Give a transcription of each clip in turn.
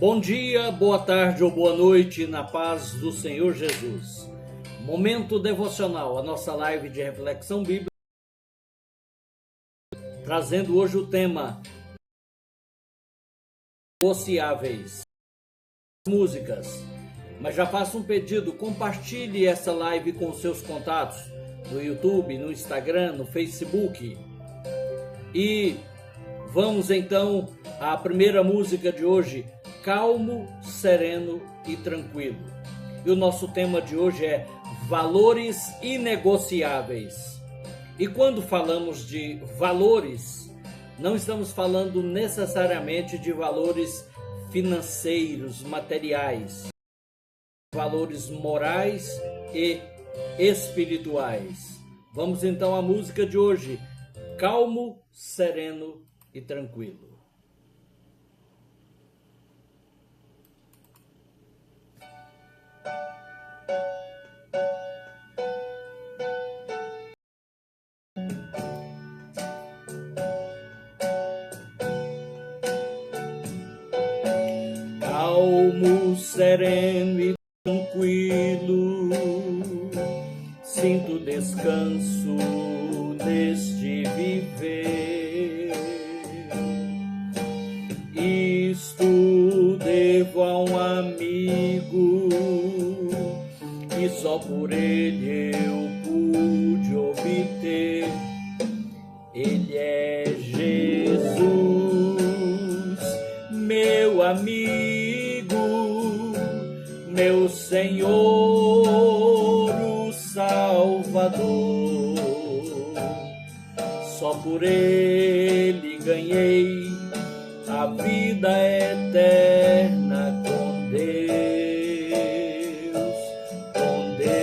Bom dia, boa tarde ou boa noite na paz do Senhor Jesus. Momento devocional, a nossa live de reflexão bíblica, trazendo hoje o tema negociáveis, músicas. Mas já faço um pedido, compartilhe essa live com seus contatos no YouTube, no Instagram, no Facebook. E vamos então à primeira música de hoje, Calmo, Sereno e Tranquilo. E o nosso tema de hoje é valores inegociáveis. E quando falamos de valores, não estamos falando necessariamente de valores financeiros, materiais, valores morais e espirituais. Vamos então à música de hoje, Calmo, Sereno e Tranquilo. Calmo, sereno e tranquilo, sinto descanso neste viver. Isto devo a um amigo que só por ele eu pude obter. Ele é Jesus, meu amigo, meu Senhor, o Salvador. Só por ele ganhei a vida eterna com Deus, com Deus.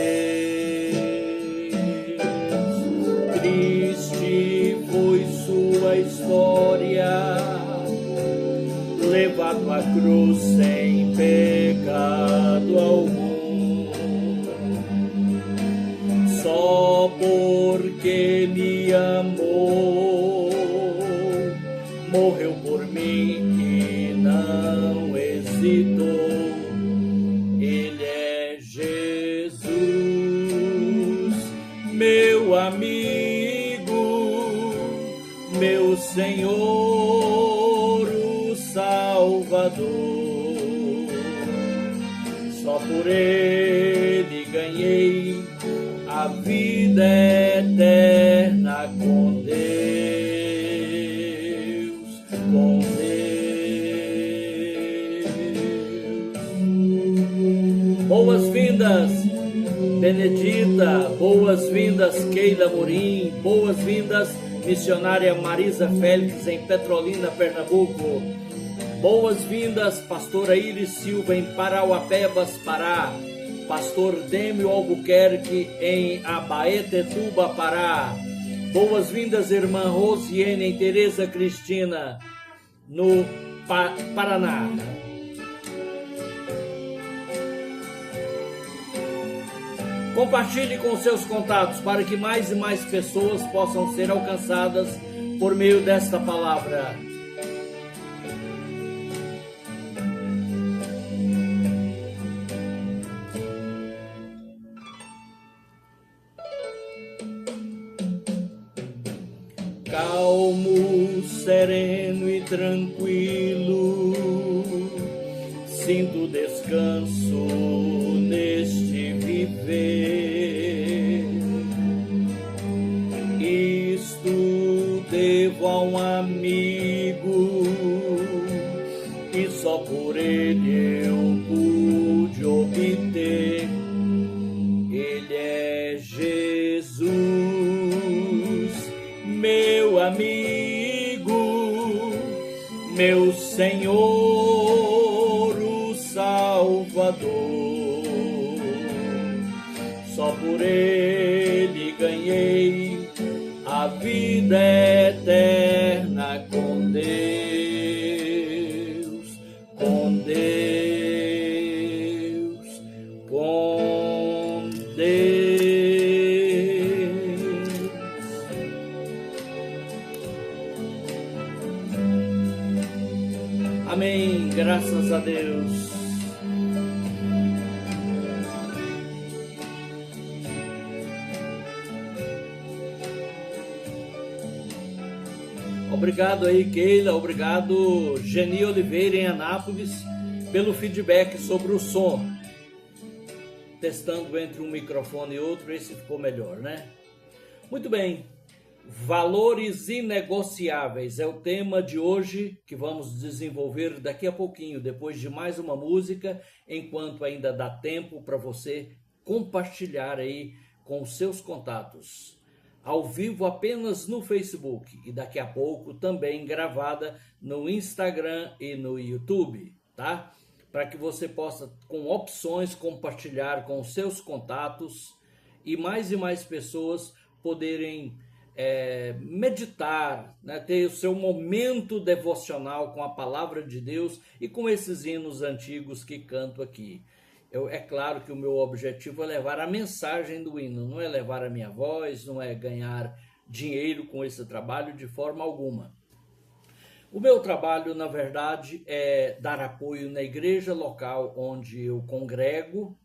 Triste foi sua história, levado à cruz sem pecado algum, só porque me amou, morreu por mim e não hesitou. Ele é Jesus, meu amigo, meu Senhor, o Salvador. Só por ele ganhei a vida eterna com Deus, com Deus. Boas-vindas, Benedita, boas-vindas, Keila Morim, boas-vindas, missionária Marisa Félix, em Petrolina, Pernambuco. Boas-vindas, pastora Iris Silva, em Parauapebas, Pará. Pastor Dêmio Albuquerque, em Abaetetuba, Pará. Boas-vindas, irmã Rosiane, em Tereza Cristina, no Paraná. Compartilhe com seus contatos para que mais e mais pessoas possam ser alcançadas por meio desta palavra. Calmo, sereno e tranquilo, sinto descanso neste viver. Isto devo a um amigo que só por ele eu pude obter. Ele é Jesus, meu amigo, meu Senhor, o Salvador. Só por ele ganhei a vida eterna com Deus, com Deus, com Deus. Amém, graças a Deus. Obrigado aí, Keila. Obrigado, Geni Oliveira, em Anápolis, pelo feedback sobre o som. Testando entre um microfone e outro, esse ficou melhor, né? Muito bem. Valores inegociáveis é o tema de hoje, que vamos desenvolver daqui a pouquinho, depois de mais uma música, enquanto ainda dá tempo para você compartilhar aí com os seus contatos. Ao vivo apenas no Facebook e daqui a pouco também gravada no Instagram e no YouTube, tá? Para que você possa, com opções, compartilhar com os seus contatos e mais pessoas poderem meditar, né? Ter o seu momento devocional com a palavra de Deus e com esses hinos antigos que canto aqui. É claro que o meu objetivo é levar a mensagem do hino, não é levar a minha voz, não é ganhar dinheiro com esse trabalho de forma alguma. O meu trabalho, na verdade, é dar apoio na igreja local onde eu congrego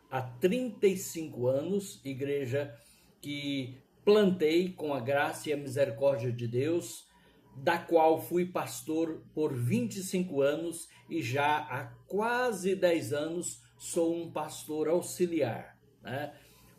há 35 anos, igreja que plantei com a graça e a misericórdia de Deus, da qual fui pastor por 25 anos e já há quase 10 anos sou um pastor auxiliar, né?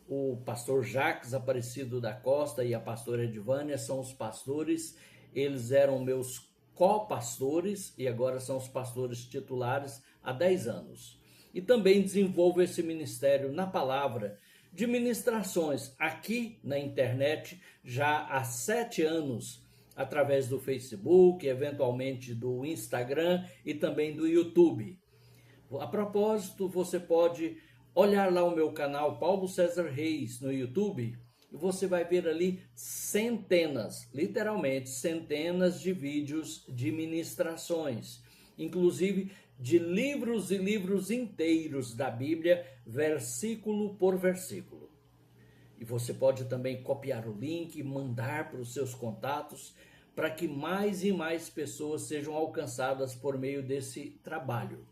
O pastor Jacques Aparecido da Costa e a pastora Edvânia são os pastores, eles eram meus co-pastores e agora são os pastores titulares há 10 anos. E também desenvolvo esse ministério na palavra de ministrações aqui na internet já há 7 anos, através do Facebook, eventualmente do Instagram e também do YouTube. A propósito, você pode olhar lá o meu canal Paulo César Reis no YouTube e você vai ver ali centenas, literalmente centenas de vídeos de ministrações, inclusive de livros e livros inteiros da Bíblia, versículo por versículo. E você pode também copiar o link e mandar para os seus contatos para que mais e mais pessoas sejam alcançadas por meio desse trabalho.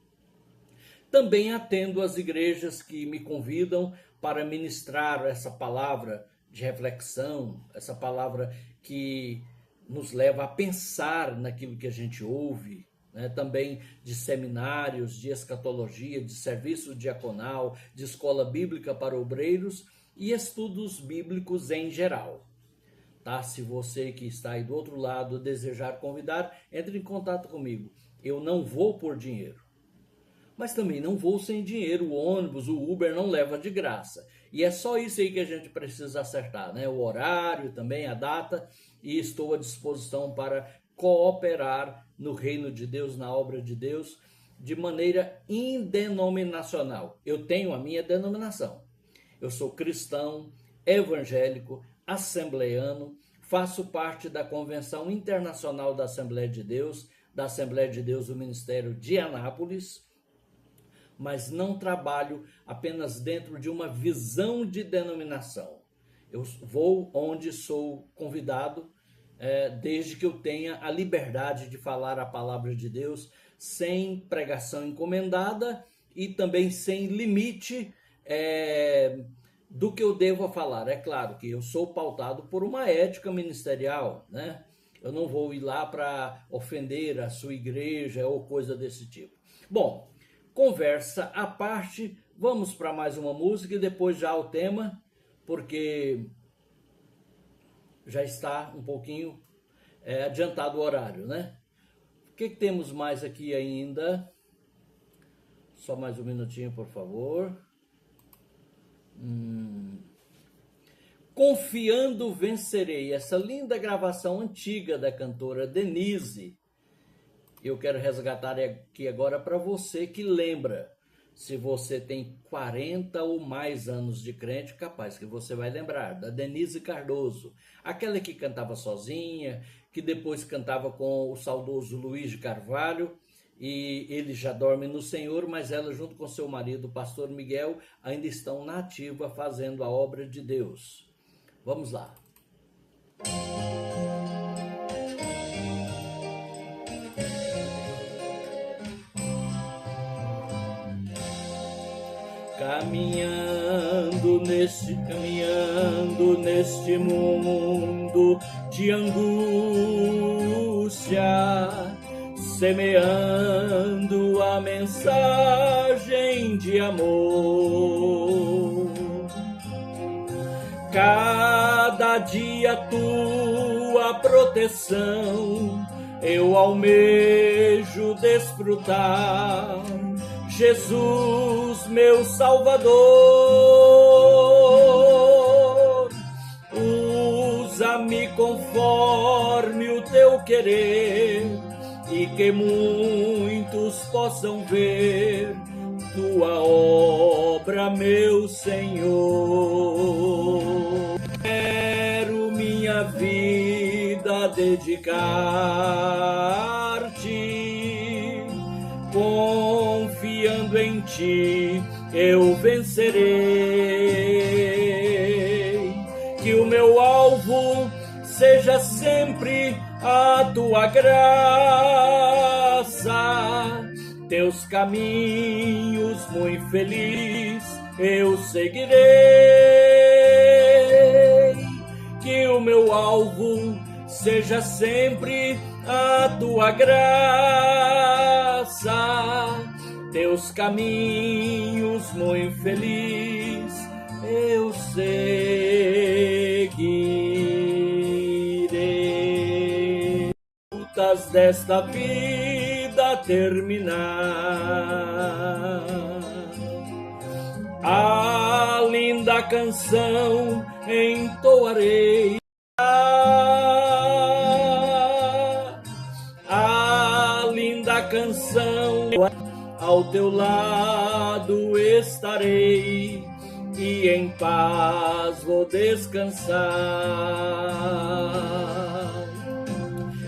Também atendo as igrejas que me convidam para ministrar essa palavra de reflexão, essa palavra que nos leva a pensar naquilo que a gente ouve, né? Também de seminários, de escatologia, de serviço diaconal, de escola bíblica para obreiros e estudos bíblicos em geral. Tá? Se você que está aí do outro lado desejar convidar, entre em contato comigo. Eu não vou por dinheiro, mas também não vou sem dinheiro. O ônibus, o Uber não leva de graça. E é só isso aí que a gente precisa acertar, né? O horário, também a data, e estou à disposição para cooperar no reino de Deus, na obra de Deus, de maneira indenominacional. Eu tenho a minha denominação. Eu sou cristão, evangélico, assembleiano, faço parte da Convenção Internacional da Assembleia de Deus do Ministério de Anápolis, mas não trabalho apenas dentro de uma visão de denominação. Eu vou onde sou convidado, desde que eu tenha a liberdade de falar a palavra de Deus, sem pregação encomendada e também sem limite do que eu devo falar. É claro que eu sou pautado por uma ética ministerial, né? Eu não vou ir lá para ofender a sua igreja ou coisa desse tipo. Bom, conversa à parte, vamos para mais uma música e depois já o tema, porque já está um pouquinho adiantado o horário, né? O que temos mais aqui ainda? Só mais um minutinho, por favor. Confiando vencerei, essa linda gravação antiga da cantora Denise. Eu quero resgatar aqui agora para você que lembra. Se você tem 40 ou mais anos de crente, capaz que você vai lembrar da Denise Cardoso, aquela que cantava sozinha, que depois cantava com o saudoso Luiz de Carvalho, e ele já dorme no Senhor, mas ela junto com seu marido, o pastor Miguel, ainda estão na ativa fazendo a obra de Deus. Vamos lá. Caminhando neste mundo de angústia, angústia, semeando a mensagem de amor. Cada dia tua proteção eu almejo desfrutar, Jesus, meu Salvador. Usa-me conforme o teu querer e que muitos possam ver tua obra, meu Senhor. Quero minha vida dedicar-te, confiando em ti eu vencerei. Que o meu alvo seja sempre a tua graça, teus caminhos muito feliz eu seguirei. Que o meu alvo seja sempre a tua graça, teus caminhos muito feliz eu seguirei. Lutas desta vida terminar, a linda canção entoarei, a linda canção ao teu lado estarei e em paz vou descansar.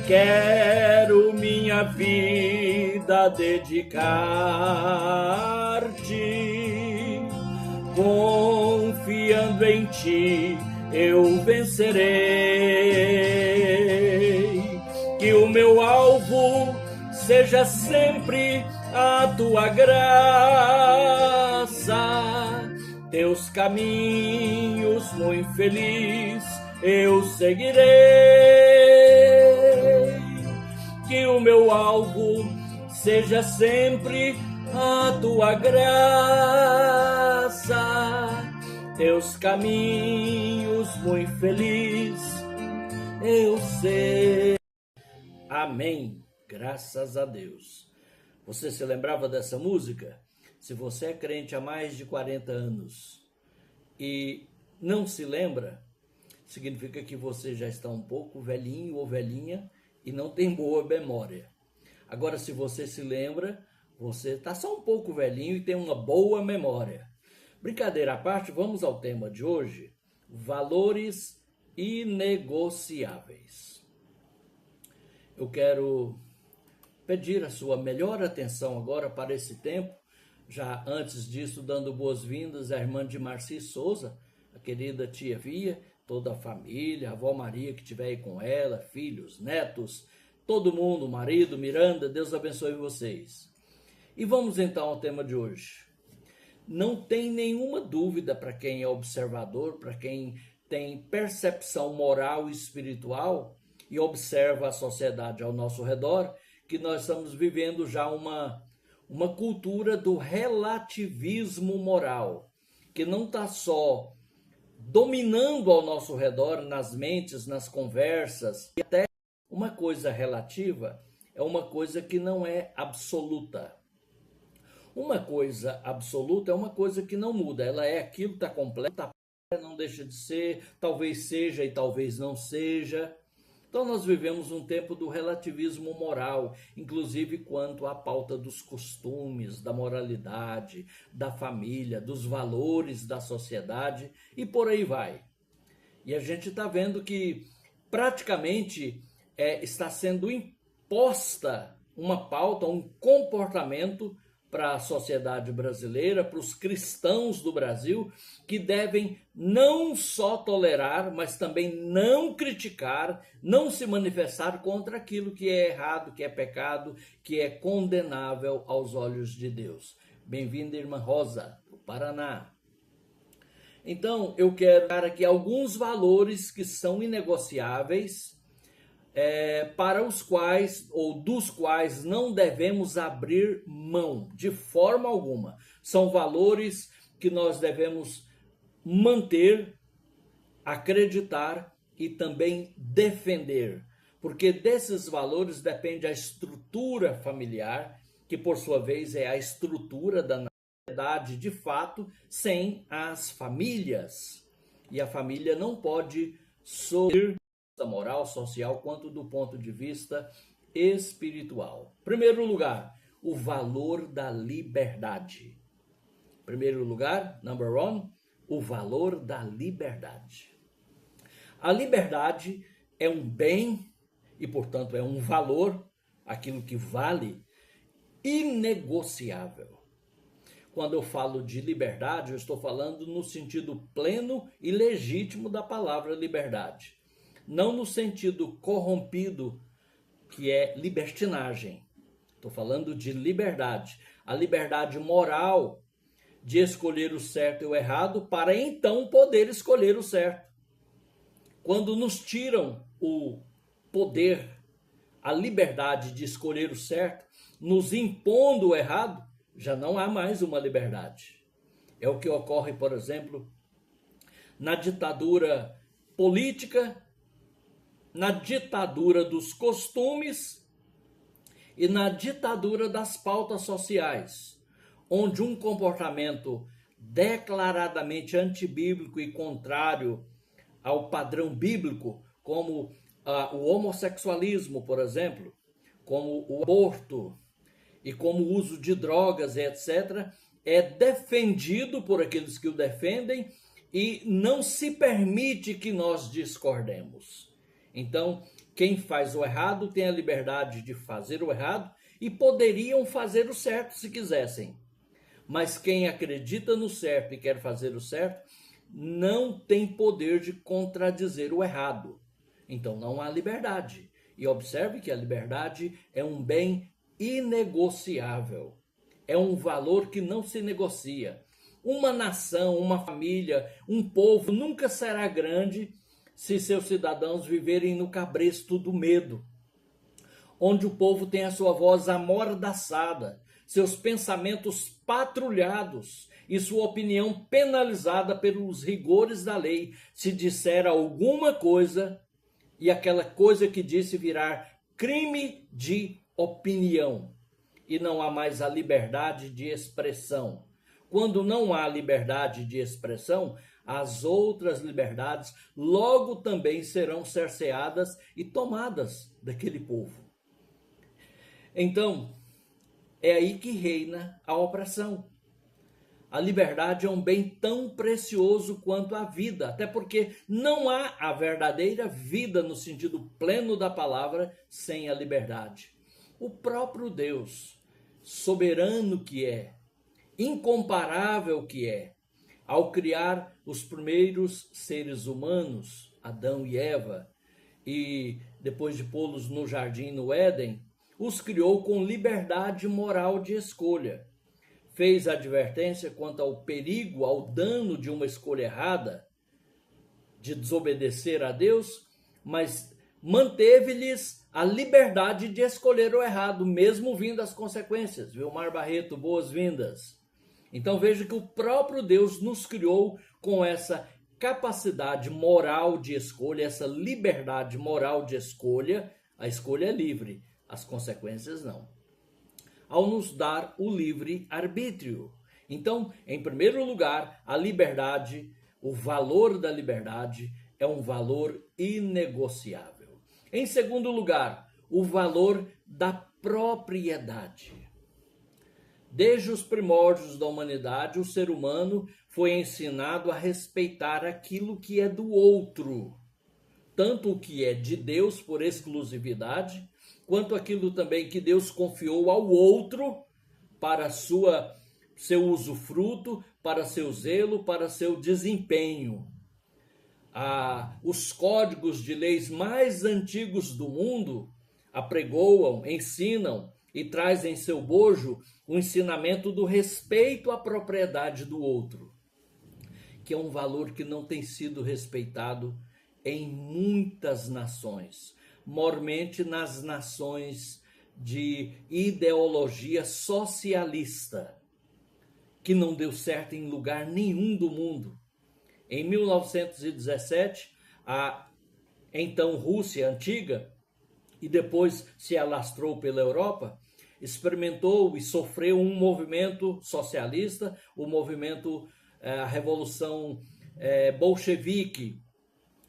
Quero minha vida dedicar-te, confiando em ti eu vencerei. Que o meu alvo seja sempre a tua graça, teus caminhos muito feliz eu seguirei. Que o meu alvo seja sempre a tua graça, teus caminhos muito feliz eu sei. Amém. Graças a Deus. Você se lembrava dessa música? Se você é crente há mais de 40 anos e não se lembra, significa que você já está um pouco velhinho ou velhinha e não tem boa memória. Agora, se você se lembra, você está só um pouco velhinho e tem uma boa memória. Brincadeira à parte, vamos ao tema de hoje: valores inegociáveis. Eu quero pedir a sua melhor atenção agora para esse tempo. Já antes disso, dando boas-vindas à irmã de Marci Souza, a querida tia Via, toda a família, a avó Maria que estiver aí com ela, filhos, netos, todo mundo, marido, Miranda, Deus abençoe vocês. E vamos então ao tema de hoje. Não tem nenhuma dúvida para quem é observador, para quem tem percepção moral e espiritual e observa a sociedade ao nosso redor, que nós estamos vivendo já uma cultura do relativismo moral, que não está só dominando ao nosso redor, nas mentes, nas conversas, e até uma coisa relativa é uma coisa que não é absoluta. Uma coisa absoluta é uma coisa que não muda, ela é aquilo, está completa, não deixa de ser, talvez seja e talvez não seja. Então nós vivemos um tempo do relativismo moral, inclusive quanto à pauta dos costumes, da moralidade, da família, dos valores da sociedade e por aí vai. E a gente está vendo que praticamente está sendo imposta uma pauta, um comportamento para a sociedade brasileira, para os cristãos do Brasil, que devem não só tolerar, mas também não criticar, não se manifestar contra aquilo que é errado, que é pecado, que é condenável aos olhos de Deus. Bem-vinda, irmã Rosa, do Paraná. Então, eu quero dar aqui alguns valores que são inegociáveis, para os quais ou dos quais não devemos abrir mão de forma alguma. São valores que nós devemos manter, acreditar e também defender, porque desses valores depende a estrutura familiar, que por sua vez é a estrutura da sociedade de fato, sem as famílias. E a família não pode sofrer moral, social, quanto do ponto de vista espiritual. Primeiro lugar, o valor da liberdade. Primeiro lugar, number one, o valor da liberdade. A liberdade é um bem e, portanto, é um valor, aquilo que vale, inegociável. Quando eu falo de liberdade, eu estou falando no sentido pleno e legítimo da palavra liberdade. Não no sentido corrompido, que é libertinagem. Estou falando de liberdade. A liberdade moral de escolher o certo e o errado para então poder escolher o certo. Quando nos tiram o poder, a liberdade de escolher o certo, nos impondo o errado, já não há mais uma liberdade. É o que ocorre, por exemplo, na ditadura política, na ditadura dos costumes e na ditadura das pautas sociais, onde um comportamento declaradamente antibíblico e contrário ao padrão bíblico, como o homossexualismo, por exemplo, como o aborto e como o uso de drogas, etc., é defendido por aqueles que o defendem e não se permite que nós discordemos. Então, quem faz o errado tem a liberdade de fazer o errado e poderiam fazer o certo se quisessem. Mas quem acredita no certo e quer fazer o certo, não tem poder de contradizer o errado. Então não há liberdade. E observe que a liberdade é um bem inegociável. É um valor que não se negocia. Uma nação, uma família, um povo nunca será grande se seus cidadãos viverem no cabresto do medo, onde o povo tem a sua voz amordaçada, seus pensamentos patrulhados e sua opinião penalizada pelos rigores da lei, se disser alguma coisa e aquela coisa que disse virar crime de opinião, e não há mais a liberdade de expressão. Quando não há liberdade de expressão, as outras liberdades logo também serão cerceadas e tomadas daquele povo. Então, é aí que reina a opressão. A liberdade é um bem tão precioso quanto a vida, até porque não há a verdadeira vida no sentido pleno da palavra sem a liberdade. O próprio Deus, soberano que é, incomparável que é, ao criar os primeiros seres humanos, Adão e Eva, e depois de pô-los no jardim no Éden, os criou com liberdade moral de escolha. Fez advertência quanto ao perigo, ao dano de uma escolha errada, de desobedecer a Deus, mas manteve-lhes a liberdade de escolher o errado, mesmo vindo as consequências. Vilmar Barreto, boas-vindas. Então veja que o próprio Deus nos criou com essa capacidade moral de escolha, essa liberdade moral de escolha. A escolha é livre, as consequências não. Ao nos dar o livre arbítrio. Então, em primeiro lugar, a liberdade, o valor da liberdade é um valor inegociável. Em segundo lugar, o valor da propriedade. Desde os primórdios da humanidade, o ser humano foi ensinado a respeitar aquilo que é do outro, tanto o que é de Deus por exclusividade, quanto aquilo também que Deus confiou ao outro para seu usufruto, para seu zelo, para seu desempenho. Os códigos de leis mais antigos do mundo apregoam, ensinam e trazem em seu bojo o ensinamento do respeito à propriedade do outro, que é um valor que não tem sido respeitado em muitas nações. mormente nas nações de ideologia socialista, que não deu certo em lugar nenhum do mundo. Em 1917, a então Rússia antiga, e depois se alastrou pela Europa, experimentou e sofreu um movimento socialista, o movimento, a Revolução Bolchevique,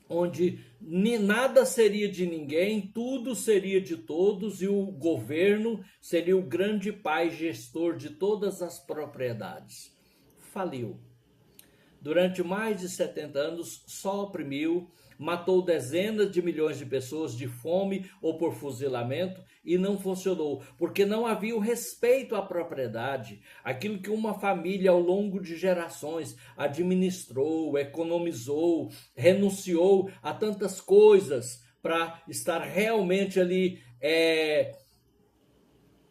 onde nada seria de ninguém, tudo seria de todos e o governo seria o grande pai gestor de todas as propriedades. Faliu. Durante mais de 70 anos, só oprimiu, matou dezenas de milhões de pessoas de fome ou por fuzilamento e não funcionou, porque não havia o respeito à propriedade, aquilo que uma família ao longo de gerações administrou, economizou, renunciou a tantas coisas para estar realmente ali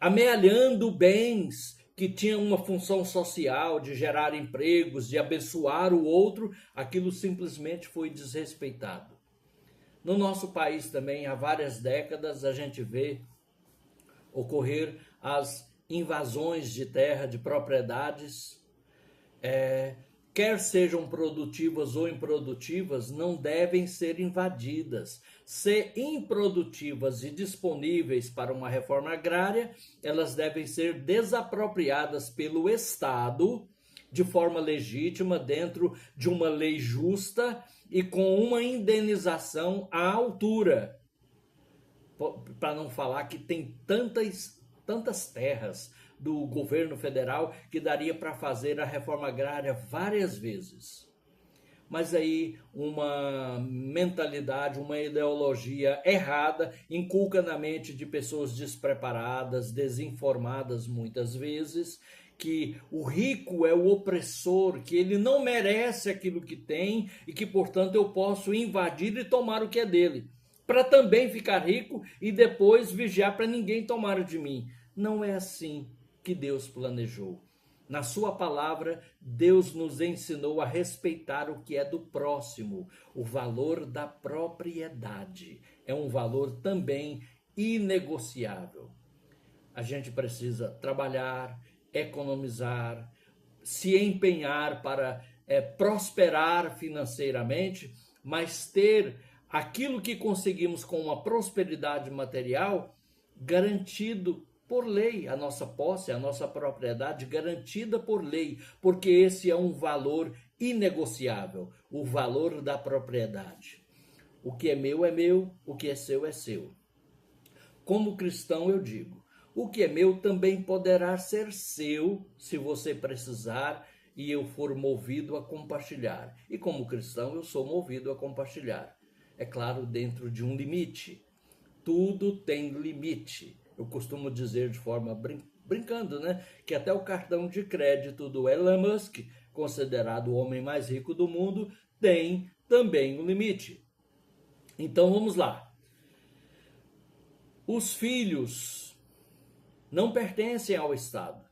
amealhando bens que tinha uma função social de gerar empregos, de abençoar o outro, aquilo simplesmente foi desrespeitado. No nosso país também, há várias décadas, a gente vê ocorrer as invasões de terra, de propriedades, quer sejam produtivas ou improdutivas, não devem ser invadidas. Se improdutivas e disponíveis para uma reforma agrária, elas devem ser desapropriadas pelo Estado de forma legítima, dentro de uma lei justa e com uma indenização à altura. Para não falar que tem tantas terras do governo federal que daria para fazer a reforma agrária várias vezes. Mas aí uma mentalidade, uma ideologia errada inculca na mente de pessoas despreparadas, desinformadas muitas vezes, que o rico é o opressor, que ele não merece aquilo que tem e que, portanto, eu posso invadir e tomar o que é dele, para também ficar rico e depois vigiar para ninguém tomar de mim. Não é assim que Deus planejou. Na sua palavra, Deus nos ensinou a respeitar o que é do próximo. O valor da propriedade é um valor também inegociável. A gente precisa trabalhar, economizar, se empenhar para prosperar financeiramente, mas ter aquilo que conseguimos com uma prosperidade material garantido por lei, a nossa posse, a nossa propriedade garantida por lei, porque esse é um valor inegociável, o valor da propriedade. O que é meu, o que é seu é seu. Como cristão eu digo, o que é meu também poderá ser seu, se você precisar e eu for movido a compartilhar. E como cristão eu sou movido a compartilhar. É claro, dentro de um limite. Tudo tem limite. Eu costumo dizer de forma brincando, né, que até o cartão de crédito do Elon Musk, considerado o homem mais rico do mundo, tem também um limite. Então vamos lá. Os filhos não pertencem ao Estado,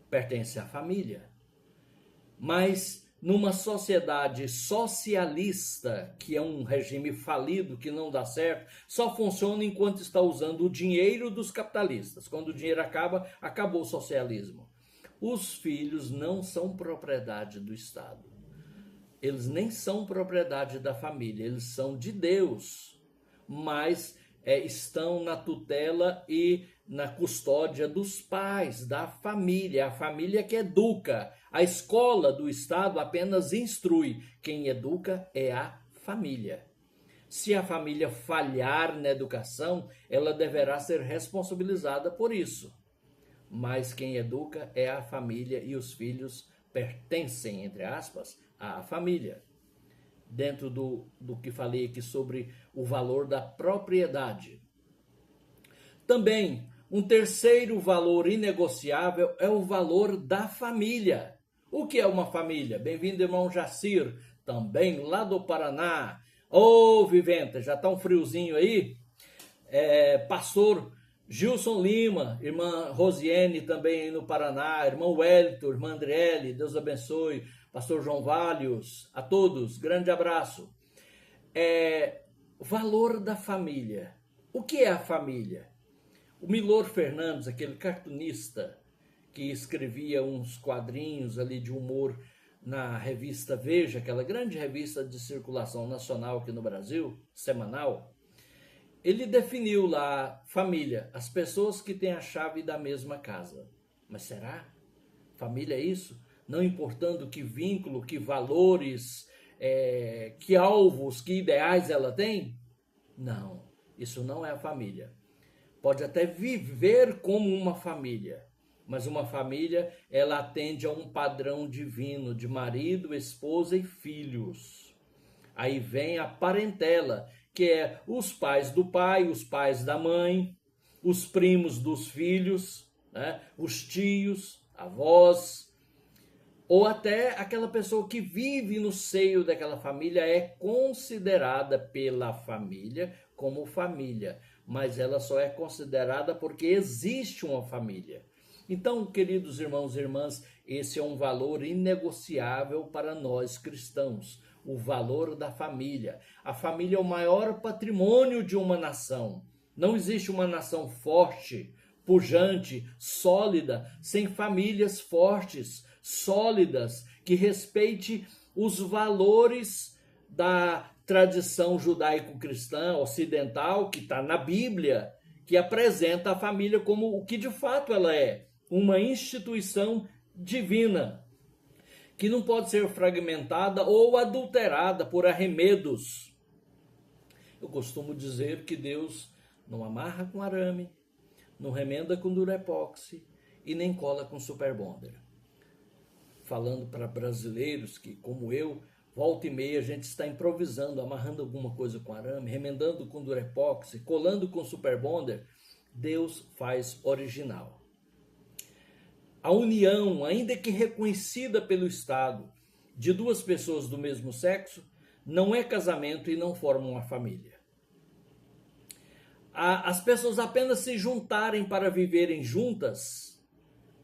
pertencem à família. Mas numa sociedade socialista, que é um regime falido, que não dá certo, só funciona enquanto está usando o dinheiro dos capitalistas. Quando o dinheiro acaba, acabou o socialismo. Os filhos não são propriedade do Estado. Eles nem são propriedade da família, eles são de Deus. Mas estão na tutela e na custódia dos pais, da família, a família que educa. A escola do Estado apenas instrui, quem educa é a família. Se a família falhar na educação, ela deverá ser responsabilizada por isso. Mas quem educa é a família e os filhos pertencem, entre aspas, à família. Dentro do que falei aqui sobre o valor da propriedade. Também, um terceiro valor inegociável é o valor da família. O que é uma família? Bem-vindo, irmão Jacir, também lá do Paraná. Ô, Viventa, já tá um friozinho aí? Pastor Gilson Lima, irmã Rosiane também aí no Paraná, irmão Wellington, irmã Andriele, Deus abençoe. Pastor João Valhos, a todos, grande abraço. Valor da família. O que é a família? O Milor Fernandes, aquele cartunista que escrevia uns quadrinhos ali de humor na revista Veja, aquela grande revista de circulação nacional aqui no Brasil, semanal, ele definiu lá família, as pessoas que têm a chave da mesma casa. Mas será? Família é isso? Não importando que vínculo, que valores, que alvos, que ideais ela tem? Não, isso não é a família. Pode até viver como uma família, mas uma família, ela atende a um padrão divino de marido, esposa e filhos. Aí vem a parentela, que é os pais do pai, os pais da mãe, os primos dos filhos, né? Os tios, avós, ou até aquela pessoa que vive no seio daquela família é considerada pela família como família, mas ela só é considerada porque existe uma família. Então, queridos irmãos e irmãs, esse é um valor inegociável para nós cristãos, o valor da família. A família é o maior patrimônio de uma nação. Não existe uma nação forte, pujante, sólida, sem famílias fortes, sólidas, que respeite os valores da tradição judaico-cristã ocidental, que está na Bíblia, que apresenta a família como o que de fato ela é, uma instituição divina, que não pode ser fragmentada ou adulterada por arremedos. Eu costumo dizer que Deus não amarra com arame, não remenda com durepoxi e nem cola com superbonder. Falando para brasileiros que, como eu, volta e meia a gente está improvisando, amarrando alguma coisa com arame, remendando com durepoxi, colando com superbonder, Deus faz original. A união, ainda que reconhecida pelo Estado, de duas pessoas do mesmo sexo, não é casamento e não forma uma família. As pessoas apenas se juntarem para viverem juntas,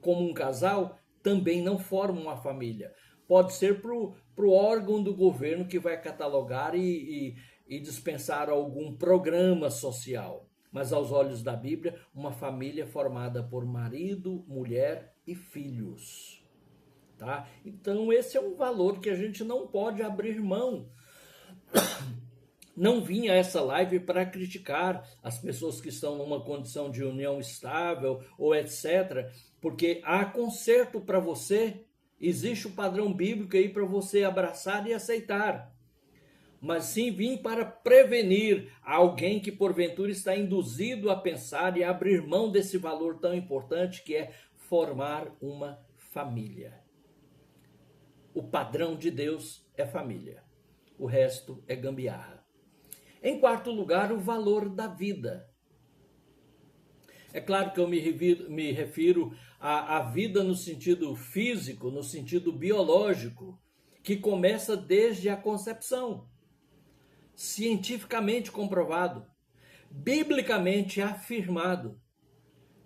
como um casal, também não formam uma família. Pode ser para o órgão do governo que vai catalogar e dispensar algum programa social. Mas aos olhos da Bíblia, uma família é formada por marido, mulher e filhos. Tá? Então esse é um valor que a gente não pode abrir mão. Não vim a essa live para criticar as pessoas que estão numa condição de união estável ou etc. Porque há conserto para você, existe o padrão bíblico aí para você abraçar e aceitar. Mas sim vim para prevenir alguém que porventura está induzido a pensar e a abrir mão desse valor tão importante que é formar uma família. O padrão de Deus é família, o resto é gambiarra. Em quarto lugar, o valor da vida. É claro que eu me refiro à vida no sentido físico, no sentido biológico, que começa desde a concepção. Cientificamente comprovado, biblicamente afirmado,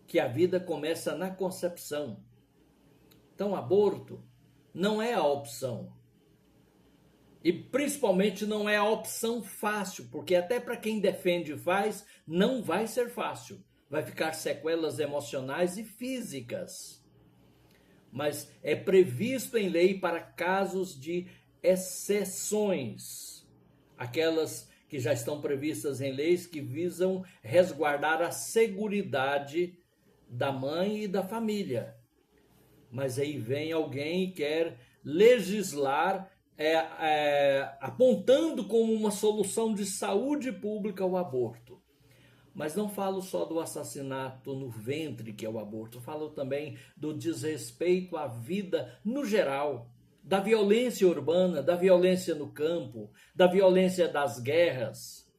que a vida começa na concepção. Então, aborto não é a opção. E principalmente não é a opção fácil, porque até para quem defende e faz, não vai ser fácil. Vai ficar sequelas emocionais e físicas. Mas é previsto em lei para casos de exceções. Aquelas que já estão previstas em leis que visam resguardar a seguridade da mãe e da família. Mas aí vem alguém e quer legislar apontando como uma solução de saúde pública o aborto. Mas não falo só do assassinato no ventre, que é o aborto, falo também do desrespeito à vida no geral, da violência urbana, da violência no campo, da violência das guerras,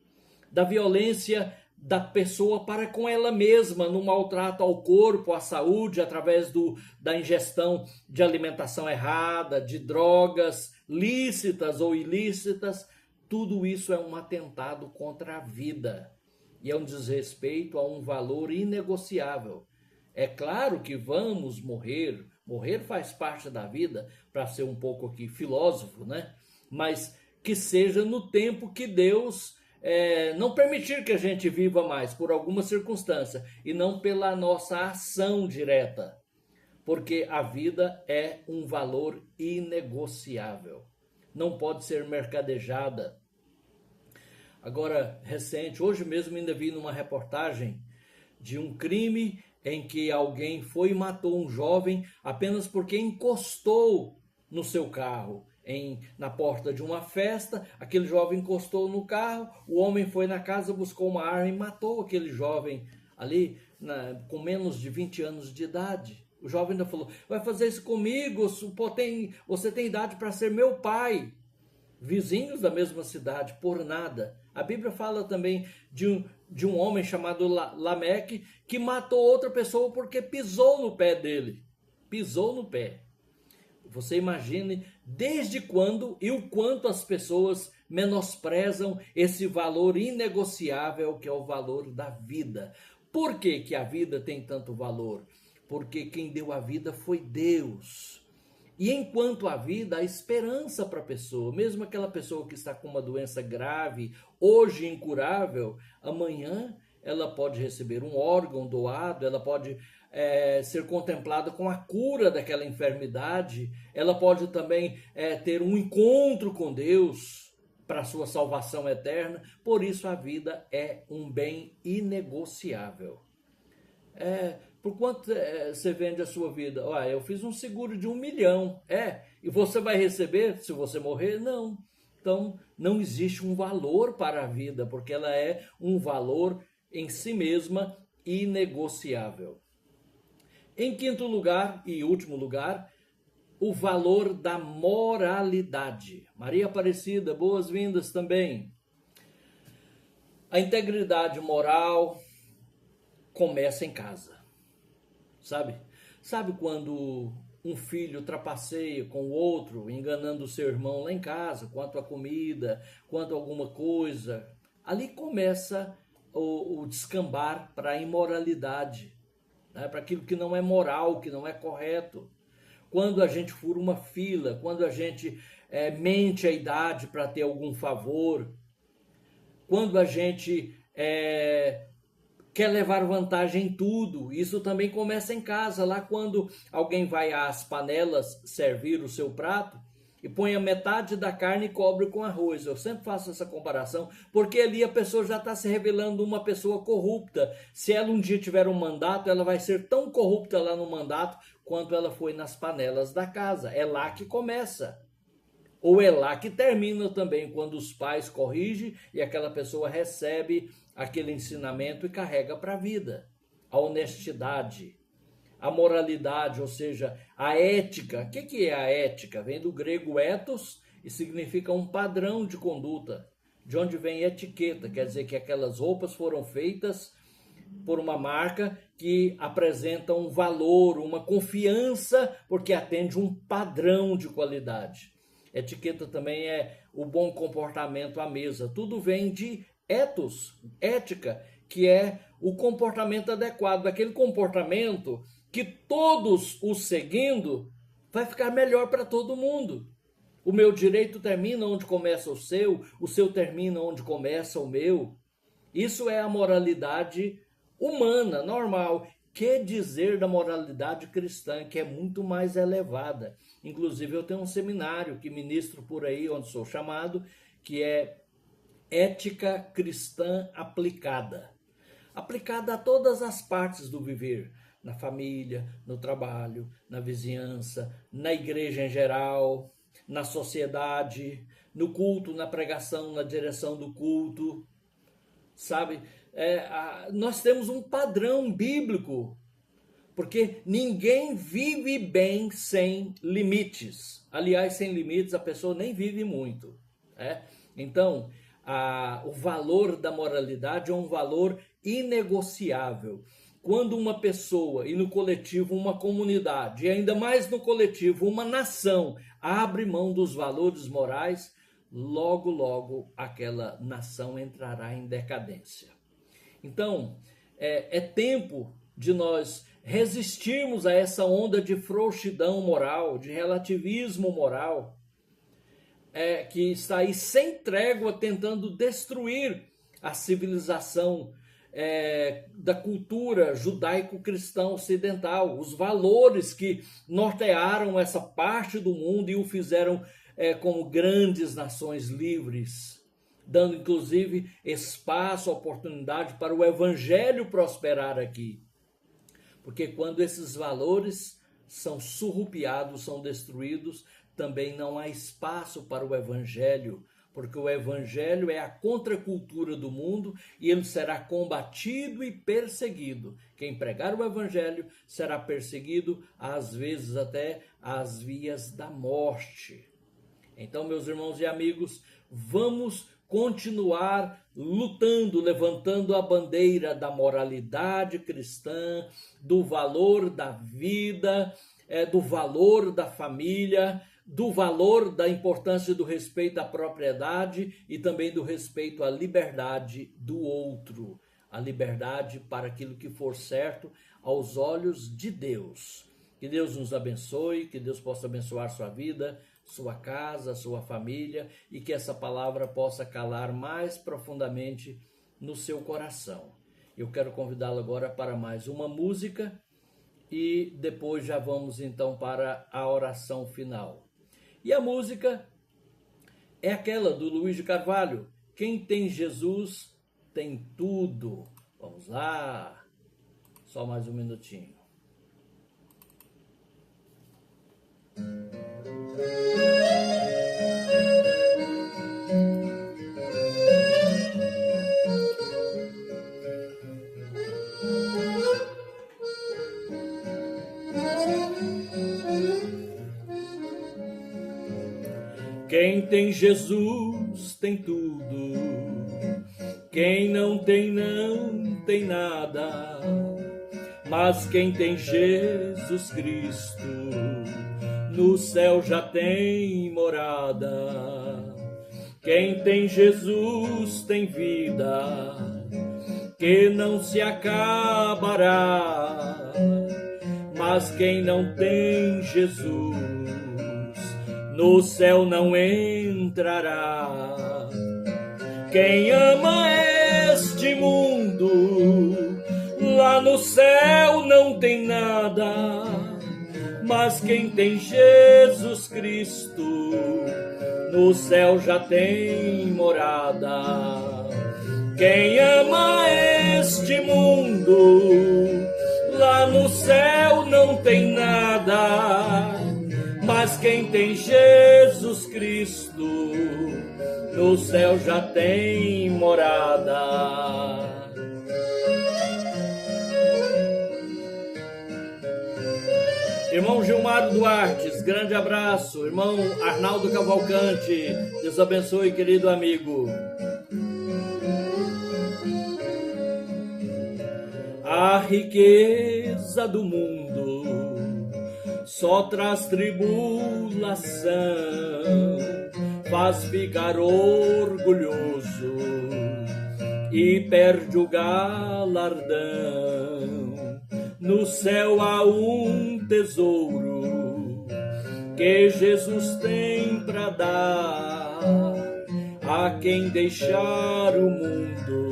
da violência da pessoa para com ela mesma, no maltrato ao corpo, à saúde, através da ingestão de alimentação errada, de drogas lícitas ou ilícitas. Tudo isso é um atentado contra a vida e é um desrespeito a um valor inegociável. É claro que vamos morrer, morrer faz parte da vida, para ser um pouco aqui filósofo, né? Mas que seja no tempo que Deus não permitir que a gente viva mais por alguma circunstância e não pela nossa ação direta, porque a vida é um valor inegociável, não pode ser mercadejada. Agora, recente, hoje mesmo ainda vi numa reportagem de um crime em que alguém foi e matou um jovem apenas porque encostou no seu carro. Na porta de uma festa, aquele jovem encostou no carro, o homem foi na casa, buscou uma arma e matou aquele jovem ali com menos de 20 anos de idade. O jovem ainda falou, vai fazer isso comigo, você tem idade para ser meu pai. Vizinhos da mesma cidade, por nada. A Bíblia fala também de um homem chamado Lameque, que matou outra pessoa porque pisou no pé dele. Pisou no pé. Você imagine desde quando e o quanto as pessoas menosprezam esse valor inegociável que é o valor da vida. Por que que a vida tem tanto valor? Porque quem deu a vida foi Deus. E enquanto há vida, há esperança para a pessoa. Mesmo aquela pessoa que está com uma doença grave, hoje incurável, amanhã ela pode receber um órgão doado, ela pode ser contemplada com a cura daquela enfermidade, ela pode também ter um encontro com Deus para a sua salvação eterna. Por isso a vida é um bem inegociável. Por quanto você vende a sua vida? Eu fiz um seguro de 1 milhão. E você vai receber se você morrer? Não. Então, não existe um valor para a vida, porque ela é um valor em si mesma inegociável. Em quinto lugar e último lugar, o valor da moralidade. Maria Aparecida, boas-vindas também. A integridade moral começa em casa. Sabe quando um filho trapaceia com o outro, enganando o seu irmão lá em casa, quanto a comida, quanto a alguma coisa? Ali começa o descambar para a imoralidade, né? Para aquilo que não é moral, que não é correto. Quando a gente fura uma fila, quando a gente mente a idade para ter algum favor, quando a gente quer levar vantagem em tudo, isso também começa em casa, lá quando alguém vai às panelas servir o seu prato e põe a metade da carne e cobre com arroz. Eu sempre faço essa comparação, porque ali a pessoa já está se revelando uma pessoa corrupta. Se ela um dia tiver um mandato, ela vai ser tão corrupta lá no mandato quanto ela foi nas panelas da casa. É lá que começa. Ou é lá que termina também, quando os pais corrigem e aquela pessoa recebe aquele ensinamento e carrega para a vida. A honestidade, a moralidade, ou seja, a ética. O que é a ética? Vem do grego ethos e significa um padrão de conduta. De onde vem etiqueta, quer dizer que aquelas roupas foram feitas por uma marca que apresenta um valor, uma confiança, porque atende um padrão de qualidade. Etiqueta também é o bom comportamento à mesa. Tudo vem de ethos, ética, que é o comportamento adequado, aquele comportamento que todos os seguindo vai ficar melhor para todo mundo. O meu direito termina onde começa o seu termina onde começa o meu. Isso é a moralidade humana, normal. Que dizer da moralidade cristã, que é muito mais elevada. Inclusive eu tenho um seminário que ministro por aí, onde sou chamado, que é Ética Cristã Aplicada. Aplicada a todas as partes do viver. Na família, no trabalho, na vizinhança, na igreja em geral, na sociedade, no culto, na pregação, na direção do culto. Nós temos um padrão bíblico, porque ninguém vive bem sem limites. Aliás, sem limites a pessoa nem vive muito. Então, o valor da moralidade é um valor inegociável. Quando uma pessoa, e no coletivo uma comunidade, e ainda mais no coletivo uma nação, abre mão dos valores morais, logo, logo aquela nação entrará em decadência. Então, é tempo de nós resistirmos a essa onda de frouxidão moral, de relativismo moral, que está aí sem trégua tentando destruir a civilização da cultura judaico-cristã ocidental, os valores que nortearam essa parte do mundo e o fizeram como grandes nações livres, dando inclusive espaço, oportunidade para o evangelho prosperar aqui. Porque quando esses valores são surrupiados, são destruídos, também não há espaço para o evangelho, porque o evangelho é a contracultura do mundo e ele será combatido e perseguido. Quem pregar o evangelho será perseguido, às vezes até às vias da morte. Então, meus irmãos e amigos, vamos continuar lutando, levantando a bandeira da moralidade cristã, do valor da vida, do valor da família, do valor da importância do respeito à propriedade e também do respeito à liberdade do outro, a liberdade para aquilo que for certo aos olhos de Deus. Que Deus nos abençoe, que Deus possa abençoar sua vida, sua casa, sua família, e que essa palavra possa calar mais profundamente no seu coração. Eu quero convidá-lo agora para mais uma música e depois já vamos então para a oração final. E a música é aquela do Luiz de Carvalho, Quem tem Jesus tem tudo. Vamos lá, só mais um minutinho. Quem tem Jesus tem tudo, quem não tem nada, mas quem tem Jesus Cristo, no céu já tem morada. Quem tem Jesus tem vida, que não se acabará, mas quem não tem Jesus, no céu não entrará. Quem ama este mundo, lá no céu não tem nada, mas quem tem Jesus Cristo, no céu já tem morada. Quem ama este mundo, lá no céu não tem nada, mas quem tem Jesus Cristo, no céu já tem morada. Irmão Gilmar Duarte, grande abraço. Irmão Arnaldo Cavalcante, Deus abençoe, querido amigo. A riqueza do mundo só traz tribulação, faz ficar orgulhoso e perde o galardão. No céu há um tesouro que Jesus tem para dar a quem deixar o mundo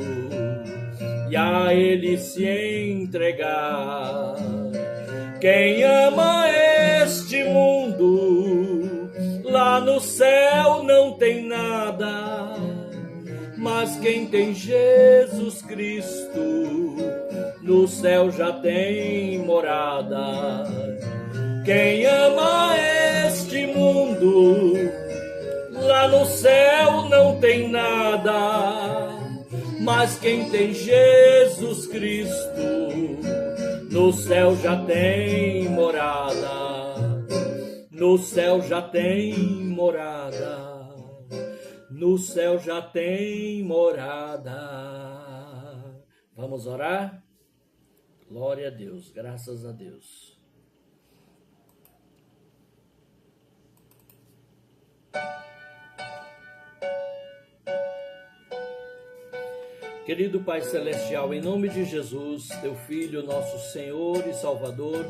e a ele se entregar. Quem ama este mundo, lá no céu não tem nada, mas quem tem Jesus Cristo, no céu já tem morada. Quem ama este mundo, lá no céu não tem nada, mas quem tem Jesus Cristo, no céu já tem morada. No céu já tem morada. No céu já tem morada. Vamos orar? Glória a Deus, graças a Deus. Querido Pai Celestial, em nome de Jesus, Teu Filho, nosso Senhor e Salvador,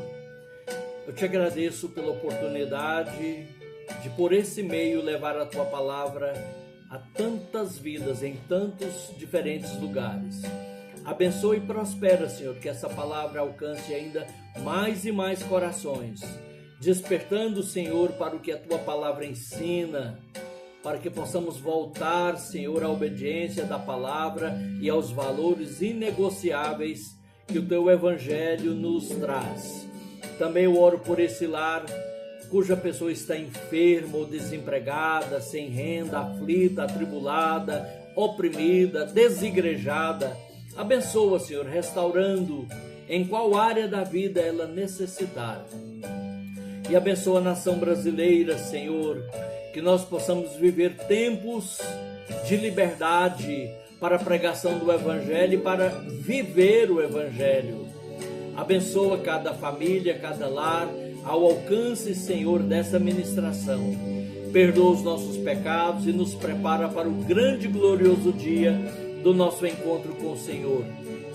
eu te agradeço pela oportunidade de, por esse meio, levar a Tua palavra a tantas tantas vidas em tantos diferentes lugares. Abençoe e prospera, Senhor, que essa palavra alcance ainda mais e mais corações, despertando, Senhor, para o que a Tua palavra ensina, para que possamos voltar, Senhor, à obediência da palavra e aos valores inegociáveis que o Teu Evangelho nos traz. Também eu oro por esse lar cuja pessoa está enferma ou desempregada, sem renda, aflita, atribulada, oprimida, desigrejada. Abençoa, Senhor, restaurando em qual área da vida ela necessitar. E abençoa a nação brasileira, Senhor, que nós possamos viver tempos de liberdade para a pregação do Evangelho e para viver o Evangelho. Abençoa cada família, cada lar, ao alcance, Senhor, dessa ministração. Perdoa os nossos pecados e nos prepara para o grande e glorioso dia do nosso encontro com o Senhor.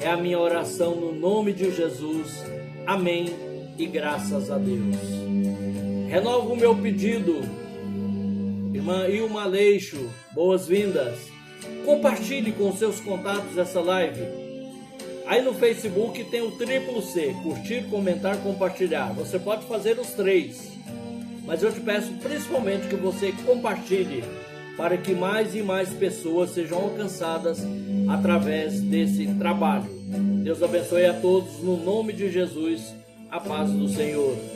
É a minha oração no nome de Jesus. Amém e graças a Deus. Renovo o meu pedido. Irmã Ilma Aleixo, boas-vindas. Compartilhe com seus contatos essa live. Aí no Facebook tem o C, curtir, comentar, compartilhar. Você pode fazer os 3, mas eu te peço principalmente que você compartilhe para que mais e mais pessoas sejam alcançadas através desse trabalho. Deus abençoe a todos, no nome de Jesus, a paz do Senhor.